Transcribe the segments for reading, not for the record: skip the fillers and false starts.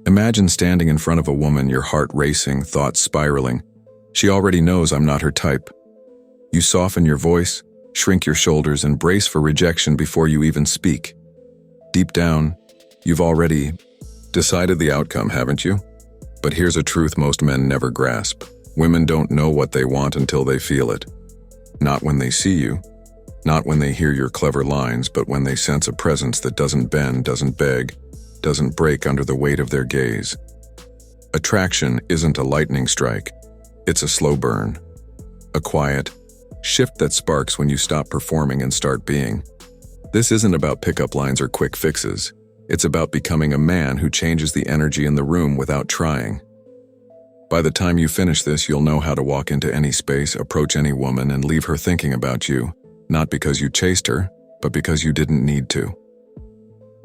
Imagine standing in front of a woman, your heart racing, thoughts spiraling. She already knows I'm not her type. You soften your voice, shrink your shoulders, and brace for rejection before you even speak. Deep down, you've already decided the outcome, haven't you? But here's a truth most men never grasp. Women don't know what they want until they feel it. Not when they see you, not when they hear your clever lines, but when they sense a presence that doesn't bend, doesn't beg, doesn't break under the weight of their gaze. Attraction isn't a lightning strike. It's a slow burn. A quiet shift that sparks when you stop performing and start being. This isn't about pickup lines or quick fixes. It's about becoming a man who changes the energy in the room without trying. By the time you finish this, you'll know how to walk into any space, approach any woman, and leave her thinking about you, not because you chased her, but because you didn't need to.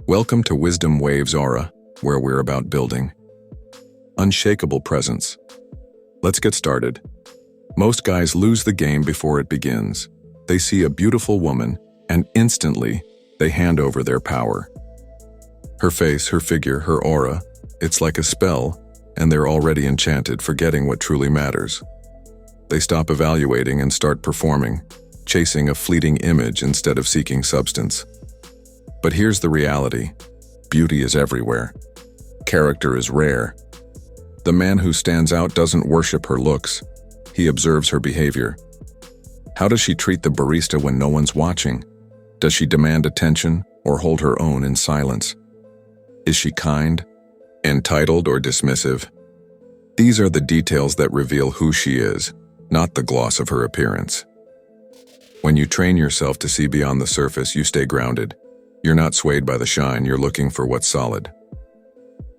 Welcome to WisdomWavesAura, where we're about building unshakable presence. Let's get started. Most guys lose the game before it begins. They see a beautiful woman, and instantly, they hand over their power. Her face, her figure, her aura, it's like a spell, and they're already enchanted, forgetting what truly matters. They stop evaluating and start performing, chasing a fleeting image instead of seeking substance. But here's the reality. Beauty is everywhere. Character is rare. The man who stands out doesn't worship her looks. He observes her behavior. How does she treat the barista when no one's watching? Does she demand attention or hold her own in silence? Is she kind, entitled, or dismissive? These are the details that reveal who she is, not the gloss of her appearance. When you train yourself to see beyond the surface, you stay grounded. You're not swayed by the shine, you're looking for what's solid.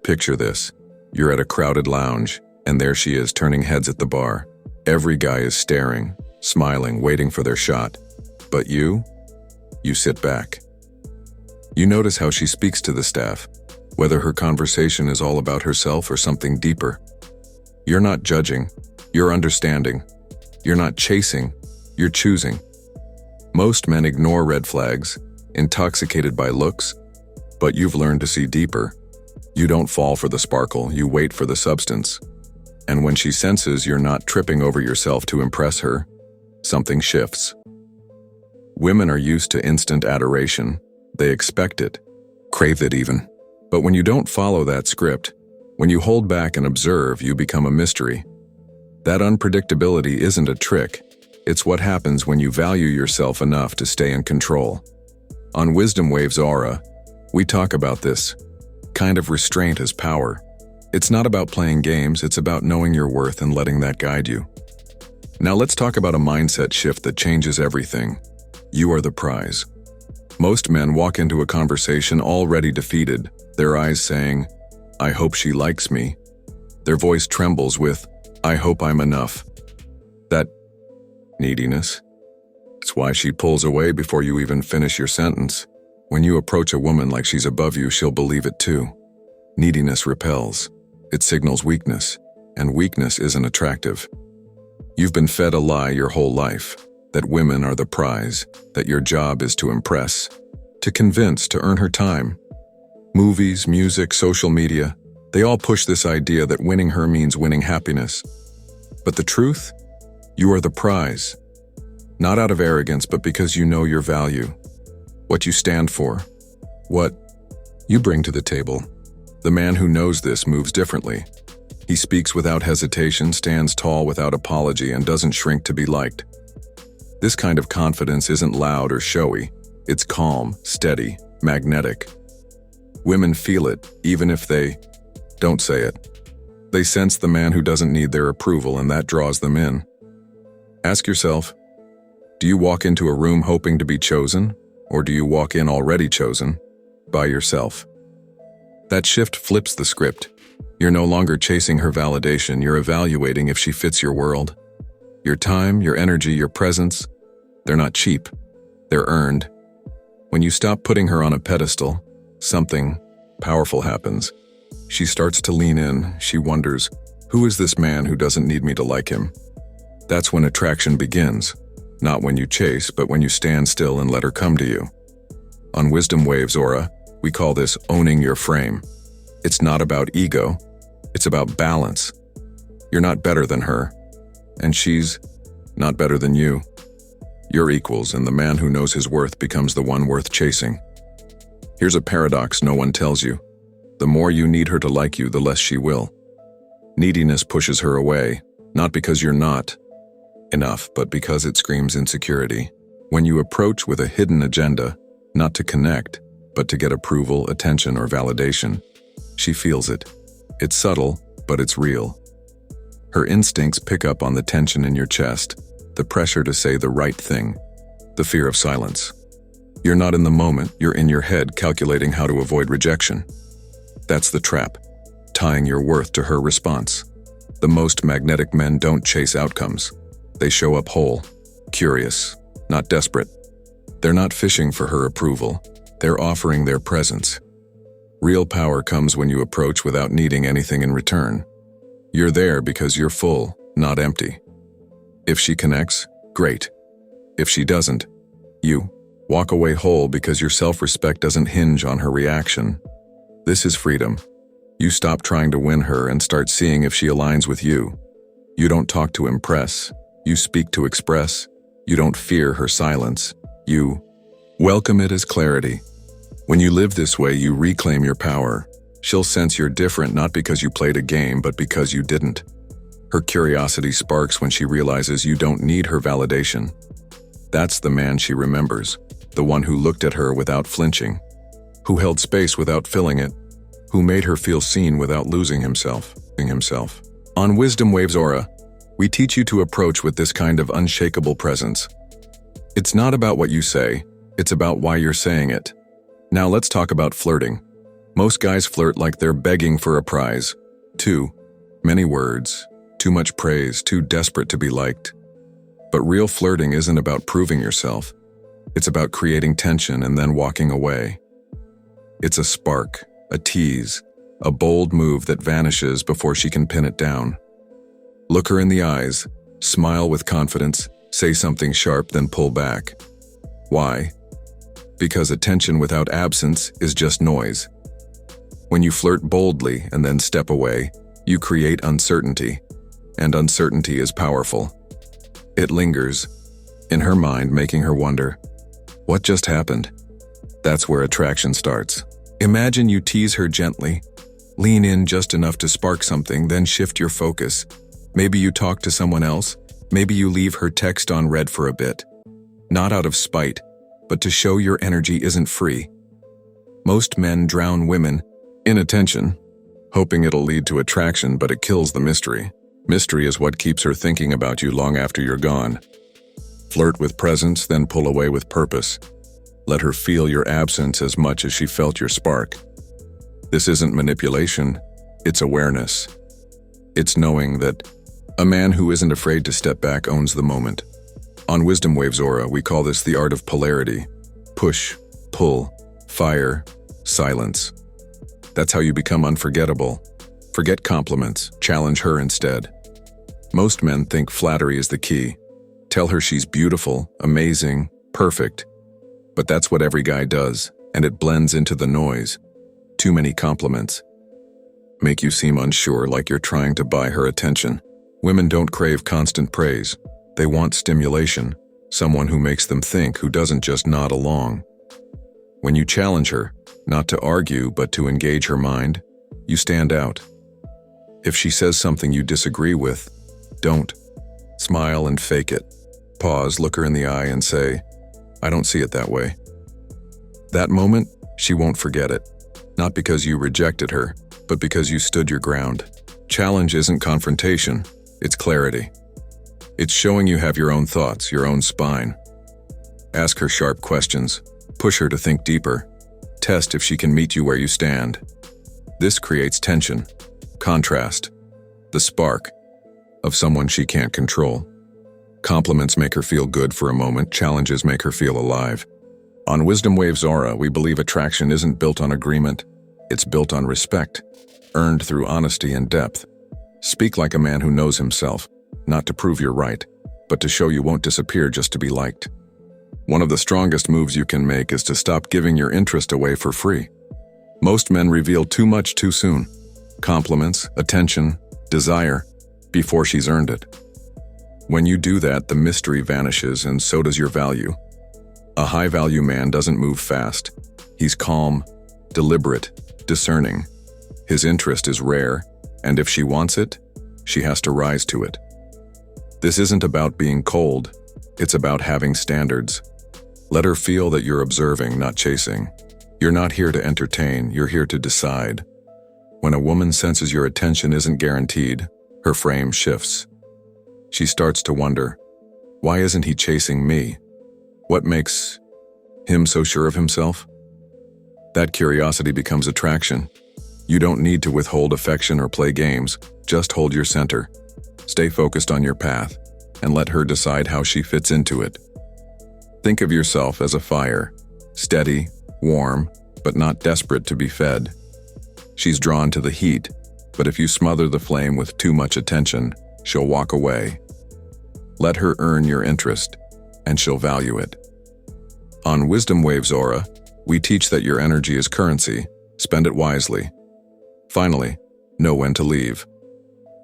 Picture this. You're at a crowded lounge, and there she is, turning heads at the bar. Every guy is staring, smiling, waiting for their shot. But you sit back. You notice how she speaks to the staff, whether her conversation is all about herself or something deeper. You're not judging, you're understanding. You're not chasing, you're choosing. Most men ignore red flags, intoxicated by looks, but you've learned to see deeper. You don't fall for the sparkle, you wait for the substance. And when she senses you're not tripping over yourself to impress her, something shifts. Women are used to instant adoration. They expect it, crave it even. But when you don't follow that script, when you hold back and observe, you become a mystery. That unpredictability isn't a trick. It's what happens when you value yourself enough to stay in control. On WisdomWavesAura, we talk about this kind of restraint as power. It's not about playing games, it's about knowing your worth and letting that guide you. Now let's talk about a mindset shift that changes everything. You are the prize. Most men walk into a conversation already defeated, their eyes saying, "I hope she likes me." Their voice trembles with, "I hope I'm enough." That neediness. It's why she pulls away before you even finish your sentence. When you approach a woman like she's above you, she'll believe it too. Neediness repels. It signals weakness, and weakness isn't attractive. You've been fed a lie your whole life, that women are the prize, that your job is to impress, to convince, to earn her time. Movies, music, social media, they all push this idea that winning her means winning happiness. But the truth? You are the prize. Not out of arrogance, but because you know your value, what you stand for, what you bring to the table. The man who knows this moves differently. He speaks without hesitation, stands tall without apology, and doesn't shrink to be liked. This kind of confidence isn't loud or showy. It's calm, steady, magnetic. Women feel it, even if they don't say it. They sense the man who doesn't need their approval, and that draws them in. Ask yourself, do you walk into a room hoping to be chosen, or do you walk in already chosen by yourself? That shift flips the script. You're no longer chasing her validation, you're evaluating if she fits your world. Your time, your energy, your presence, they're not cheap, they're earned. When you stop putting her on a pedestal, something powerful happens. She starts to lean in, she wonders, who is this man who doesn't need me to like him? That's when attraction begins. Not when you chase, but when you stand still and let her come to you. On WisdomWavesAura, we call this owning your frame. It's not about ego, it's about balance. You're not better than her, and she's not better than you. You're equals, and the man who knows his worth becomes the one worth chasing. Here's a paradox no one tells you. The more you need her to like you, the less she will. Neediness pushes her away, not because you're not enough, but because it screams insecurity. When you approach with a hidden agenda, not to connect, but to get approval, attention, or validation, she feels it. It's subtle, but it's real. Her instincts pick up on the tension in your chest, the pressure to say the right thing, the fear of silence. You're not in the moment, you're in your head calculating how to avoid rejection. That's the trap, tying your worth to her response. The most magnetic men don't chase outcomes. They show up whole, curious, not desperate. They're not fishing for her approval. They're offering their presence. Real power comes when you approach without needing anything in return. You're there because you're full, not empty. If she connects, great. If she doesn't, you walk away whole because your self-respect doesn't hinge on her reaction. This is freedom. You stop trying to win her and start seeing if she aligns with you. You don't talk to impress. You speak to express. You don't fear her silence. You welcome it as clarity. When you live this way, you reclaim your power. She'll sense you're different not because you played a game, but because you didn't. Her curiosity sparks when she realizes you don't need her validation. That's the man she remembers, the one who looked at her without flinching, who held space without filling it, who made her feel seen without losing himself. On Wisdom Waves Aura, we teach you to approach with this kind of unshakable presence. It's not about what you say, it's about why you're saying it. Now let's talk about flirting. Most guys flirt like they're begging for a prize. Too many words, too much praise, too desperate to be liked. But real flirting isn't about proving yourself. It's about creating tension and then walking away. It's a spark, a tease, a bold move that vanishes before she can pin it down. Look her in the eyes, smile with confidence, say something sharp, then pull back. Why? Because attention without absence is just noise. When you flirt boldly and then step away, you create uncertainty, and uncertainty is powerful. It lingers, in her mind, making her wonder, what just happened? That's where attraction starts. Imagine you tease her gently, lean in just enough to spark something, then shift your focus. Maybe you talk to someone else, maybe you leave her text on read for a bit. Not out of spite, but to show your energy isn't free. Most men drown women in attention, hoping it'll lead to attraction, but it kills the mystery. Mystery is what keeps her thinking about you long after you're gone. Flirt with presence, then pull away with purpose. Let her feel your absence as much as she felt your spark. This isn't manipulation, it's awareness. It's knowing that a man who isn't afraid to step back owns the moment. On Wisdom Waves Aura, we call this the art of polarity. Push, pull, fire, silence. That's how you become unforgettable. Forget compliments, challenge her instead. Most men think flattery is the key. Tell her she's beautiful, amazing, perfect. But that's what every guy does, and it blends into the noise. Too many compliments make you seem unsure, like you're trying to buy her attention. Women don't crave constant praise. They want stimulation, someone who makes them think, who doesn't just nod along. When you challenge her, not to argue but to engage her mind, you stand out. If she says something you disagree with, don't smile and fake it. Pause, look her in the eye and say, I don't see it that way. That moment, she won't forget it. Not because you rejected her, but because you stood your ground. Challenge isn't confrontation, it's clarity. It's showing you have your own thoughts, your own spine. Ask her sharp questions, push her to think deeper. Test if she can meet you where you stand. This creates tension, contrast, the spark of someone she can't control. Compliments make her feel good for a moment, challenges make her feel alive. On Wisdom Waves Aura, we believe attraction isn't built on agreement, it's built on respect, earned through honesty and depth. Speak like a man who knows himself, not to prove you're right, but to show you won't disappear just to be liked. One of the strongest moves you can make is to stop giving your interest away for free. Most men reveal too much too soon. Compliments, attention, desire, before she's earned it. When you do that, the mystery vanishes and so does your value. A high-value man doesn't move fast. He's calm, deliberate, discerning. His interest is rare, and if she wants it, she has to rise to it. This isn't about being cold, it's about having standards. Let her feel that you're observing, not chasing. You're not here to entertain, you're here to decide. When a woman senses your attention isn't guaranteed, her frame shifts. She starts to wonder, why isn't he chasing me? What makes him so sure of himself? That curiosity becomes attraction. You don't need to withhold affection or play games, just hold your center. Stay focused on your path, and let her decide how she fits into it. Think of yourself as a fire, steady, warm, but not desperate to be fed. She's drawn to the heat, but if you smother the flame with too much attention, she'll walk away. Let her earn your interest, and she'll value it. On WisdomWavesAura, we teach that your energy is currency, spend it wisely. Finally, know when to leave.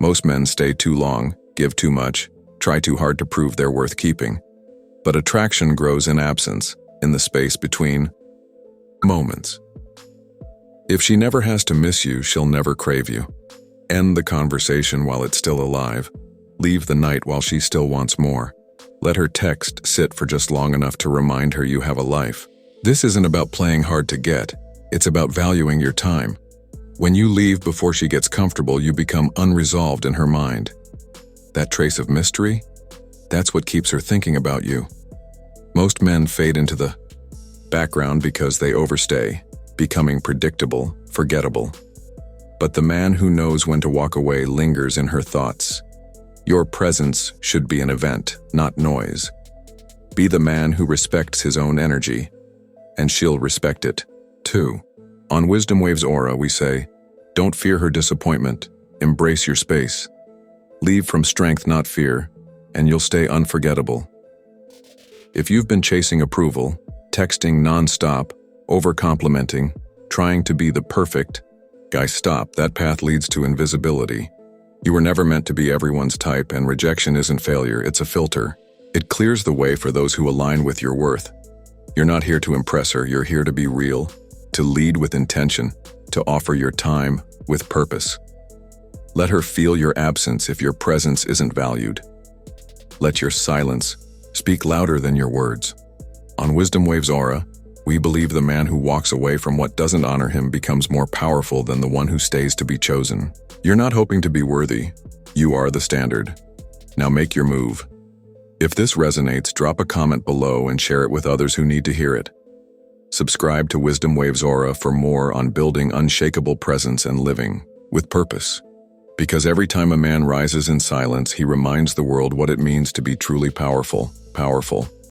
Most men stay too long, give too much, try too hard to prove they're worth keeping. But attraction grows in absence, in the space between moments. If she never has to miss you, she'll never crave you. End the conversation while it's still alive. Leave the night while she still wants more. Let her text sit for just long enough to remind her you have a life. This isn't about playing hard to get, it's about valuing your time. When you leave before she gets comfortable, you become unresolved in her mind. That trace of mystery? That's what keeps her thinking about you. Most men fade into the background because they overstay, becoming predictable, forgettable. But the man who knows when to walk away lingers in her thoughts. Your presence should be an event, not noise. Be the man who respects his own energy, and she'll respect it, too. On WisdomWavesAura, we say, don't fear her disappointment, embrace your space. Leave from strength, not fear, and you'll stay unforgettable. If you've been chasing approval, texting non-stop, over-complimenting, trying to be the perfect guy, stop. That path leads to invisibility. You were never meant to be everyone's type, and rejection isn't failure, it's a filter. It clears the way for those who align with your worth. You're not here to impress her, you're here to be real, to lead with intention, to offer your time with purpose. Let her feel your absence if your presence isn't valued. Let your silence speak louder than your words. On WisdomWavesAura, we believe the man who walks away from what doesn't honor him becomes more powerful than the one who stays to be chosen. You're not hoping to be worthy, you are the standard. Now make your move. If this resonates, drop a comment below and share it with others who need to hear it. Subscribe to WisdomWavesAura for more on building unshakable presence and living with purpose. Because every time a man rises in silence, he reminds the world what it means to be truly powerful.